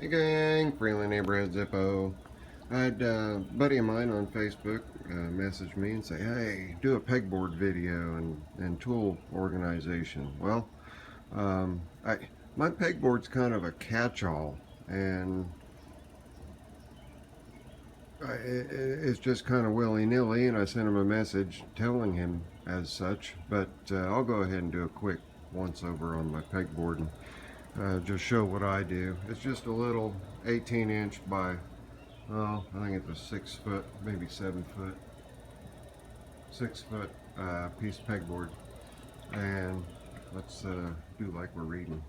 Hey gang, friendly neighborhood Zippo. I had a buddy of mine on Facebook message me and say, hey, do a pegboard video and tool organization. Well, um, I, my pegboard's kind of a catch-all, and it's just kind of willy-nilly, and I sent him a message telling him as such, but I'll go ahead and do a quick once-over on my pegboard and just show what I do. It's just a little 18-inch by, well, I think it's a 6 foot, maybe 7 foot, 6 foot piece of pegboard. And let's do like we're reading.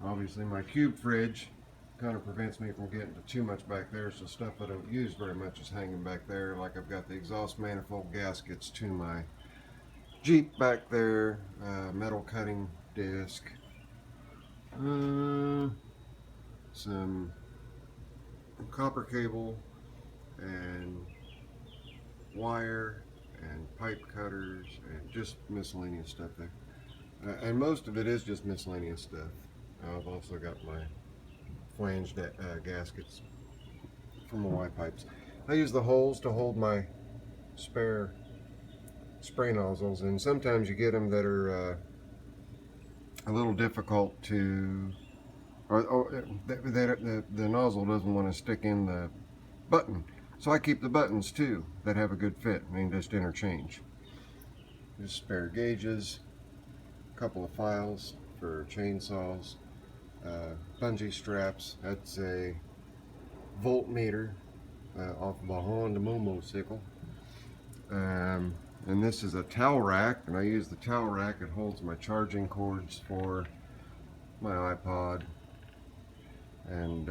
Obviously my cube fridge kind of prevents me from getting to too much back there, so stuff I don't use very much is hanging back there. Like I've got the exhaust manifold gaskets to my Jeep back there, metal cutting disc, some copper cable and wire and pipe cutters and just miscellaneous stuff there. And most of it is just miscellaneous stuff. I've also got my flanged gaskets for my Y pipes. I use the holes to hold my spare spray nozzles, and sometimes you get them that are a little difficult to, or the nozzle doesn't want to stick in the button. So I keep the buttons too that have a good fit. I mean, just interchange. Just spare gauges, a couple of files for chainsaws, bungee straps. That's a voltmeter off of a Honda motorcycle. And this is a towel rack, and I use the towel rack. It holds my charging cords for my iPod and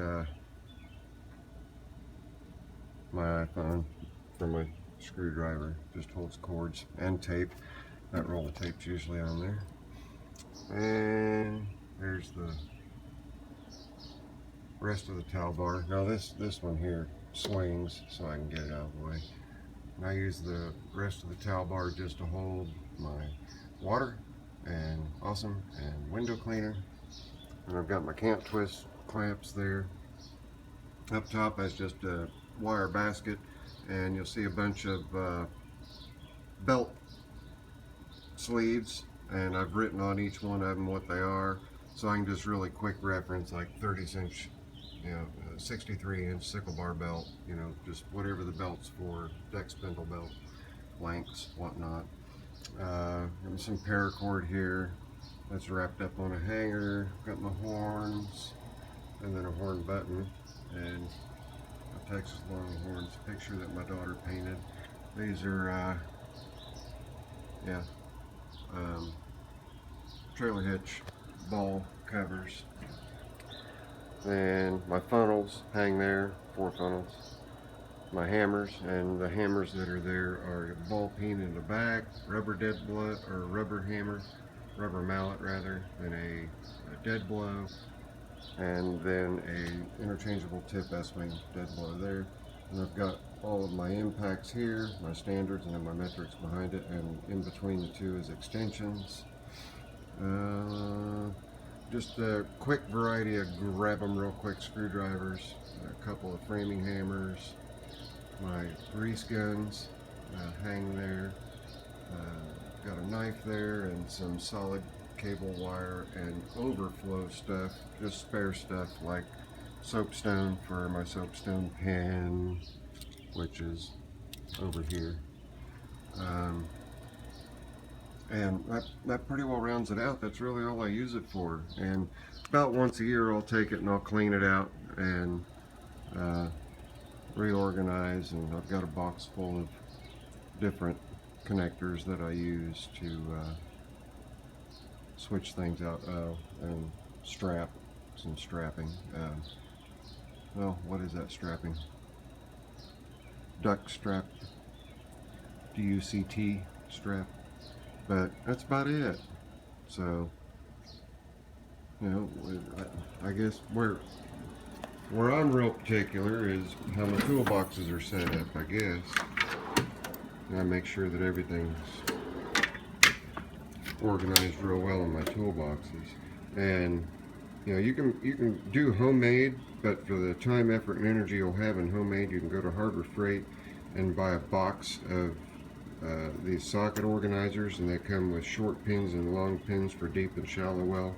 my iPhone for my screwdriver. Just holds cords and tape. That roll of tape's usually on there. And there's the rest of the towel bar. Now this one here swings so I can get it out of the way. And I use the rest of the towel bar just to hold my water and awesome and window cleaner. And I've got my can't twist clamps there. Up top that's just a wire basket, and you'll see a bunch of belt sleeves, and I've written on each one of them what they are, so I can just really quick reference, like 30-inch, 63-inch sickle bar belt, just whatever the belt's for, deck spindle belt, lengths, whatnot. And some paracord here that's wrapped up on a hanger. Got my horns, and then a horn button, and a Texas Longhorns picture that my daughter painted. These are, trailer hitch ball covers. And my funnels hang there, 4 funnels. My hammers, and the hammers that are there are a ball peen in the back, rubber dead blow, or rubber hammer, rubber mallet rather, and a dead blow, and then a interchangeable tip S-wing dead blow there. And I've got all of my impacts here, my standards, and then my metrics behind it, and in between the two is extensions. Just a quick variety of grab them real quick screwdrivers, a couple of framing hammers, my grease guns hang there, got a knife there, and some solid cable wire and overflow stuff, just spare stuff like soapstone for my soapstone pen, which is over here. And that pretty well rounds it out. That's really all I use it for. And about once a year I'll take it and I'll clean it out and reorganize, and I've got a box full of different connectors that I use to switch things out, and some strapping. Well, what is that strapping? Duct strap, DUCT strap. But that's about it. So, I guess where I'm real particular is how my toolboxes are set up, I guess. And I make sure that everything's organized real well in my toolboxes. And You know, you can do homemade, but for the time, effort, and energy you'll have in homemade, you can go to Harbor Freight and buy a box of these socket organizers, and they come with short pins and long pins for deep and shallow well.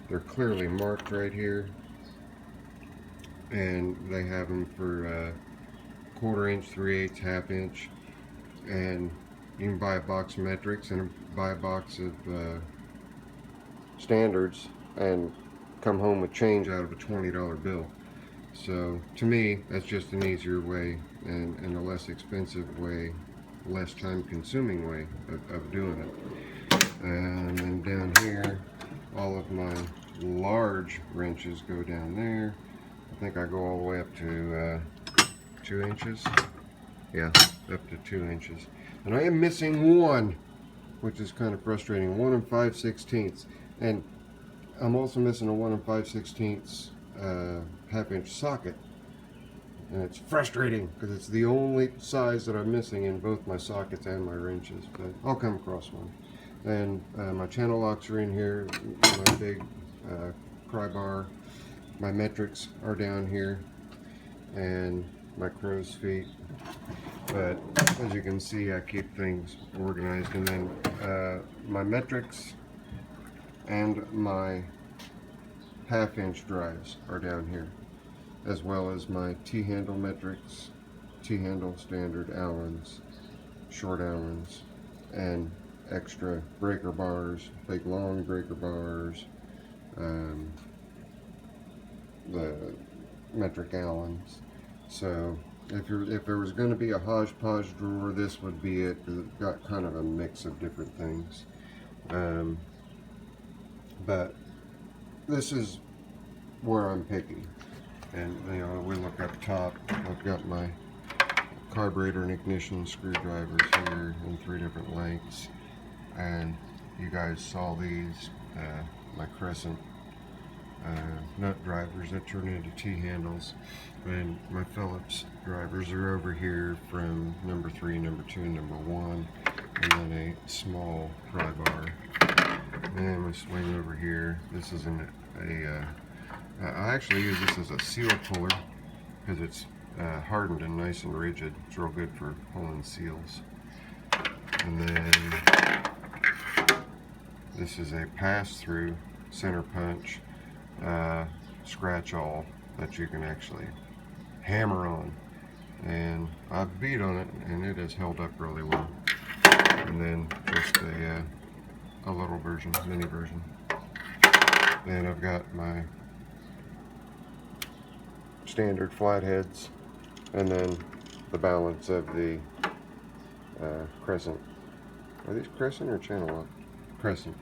They're clearly marked right here, and they have them for 1/4 inch, 3/8, half inch, and you can buy a box of metrics and buy a box of standards and come home with change out of a $20 bill. So to me, that's just an easier way and a less expensive way, less time consuming way of doing it. And then down here, all of my large wrenches go down there. I think I go all the way up to 2 inches. Yeah, up to 2 inches. And I am missing one, which is kind of frustrating. 1 5/16. And I'm also missing a 1 5/16 half-inch socket. And it's frustrating because it's the only size that I'm missing in both my sockets and my wrenches. But I'll come across one. And my channel locks are in here. My big pry bar. My metrics are down here. And my crow's feet. But as you can see, I keep things organized. And then my metrics and my half-inch drives are down here, as well as my T-handle metrics, T-handle standard Allens, short Allens, and extra breaker bars, big long breaker bars, the metric Allens. So if there was going to be a hodgepodge drawer, this would be it, because it's got kind of a mix of different things. But this is where I'm picky. And you know, we look up top, I've got my carburetor and ignition screwdrivers here in 3 different lengths. And you guys saw these, my crescent nut drivers that turn into T-handles. And my Phillips drivers are over here from number 3, number 2, number 1, and then a small pry bar. And we swing over here. This is I actually use this as a seal puller because it's hardened and nice and rigid. It's real good for pulling seals. And then this is a pass-through center punch scratch awl that you can actually hammer on. And I've beat on it and it has held up really well. And then just a little version, mini version. Then I've got my standard flatheads, and then the balance of the crescent. Are these crescent or channel lock? Crescent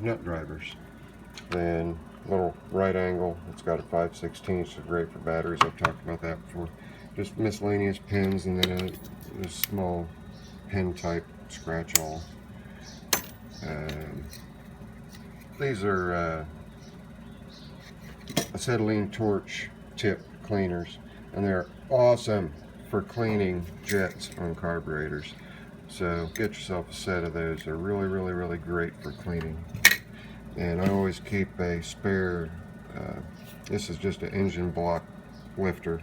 nut drivers. Then little right angle. It's got a 5/16, so great for batteries. I've talked about that before. Just miscellaneous pins, and then a small pin type scratch awl. These are acetylene torch tip cleaners, and they're awesome for cleaning jets on carburetors. So get yourself a set of those. They're really, really, really great for cleaning. And I always keep a spare, this is just an engine block lifter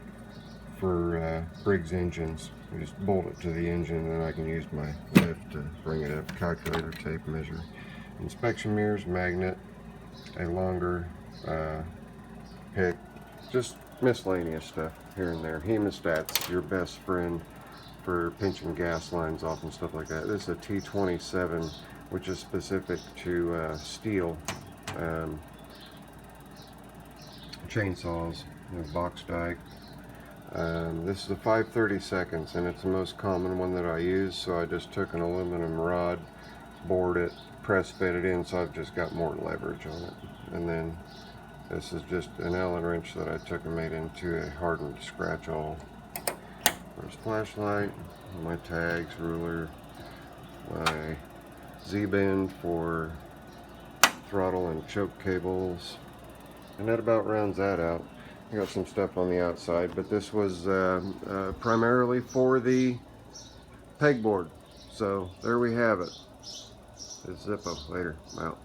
for Briggs engines. I just bolt it to the engine, and then I can use my lift to bring it up, calculator, tape measure. Inspection mirrors, magnet, a longer pick, just miscellaneous stuff here and there. Hemostat's your best friend for pinching gas lines off and stuff like that. This is a T27, which is specific to steel chainsaws, box dyke. This is a 5/32, and it's the most common one that I use, so I just took an aluminum rod, bored it, press fit it in, so I've just got more leverage on it. And then this is just an Allen wrench that I took and made into a hardened scratch awl. There's flashlight, my tags, ruler, my Z-bend for throttle and choke cables, and that about rounds that out. I got some stuff on the outside, but this was primarily for the pegboard. So there we have it. It's Zippo. Later. I'm out.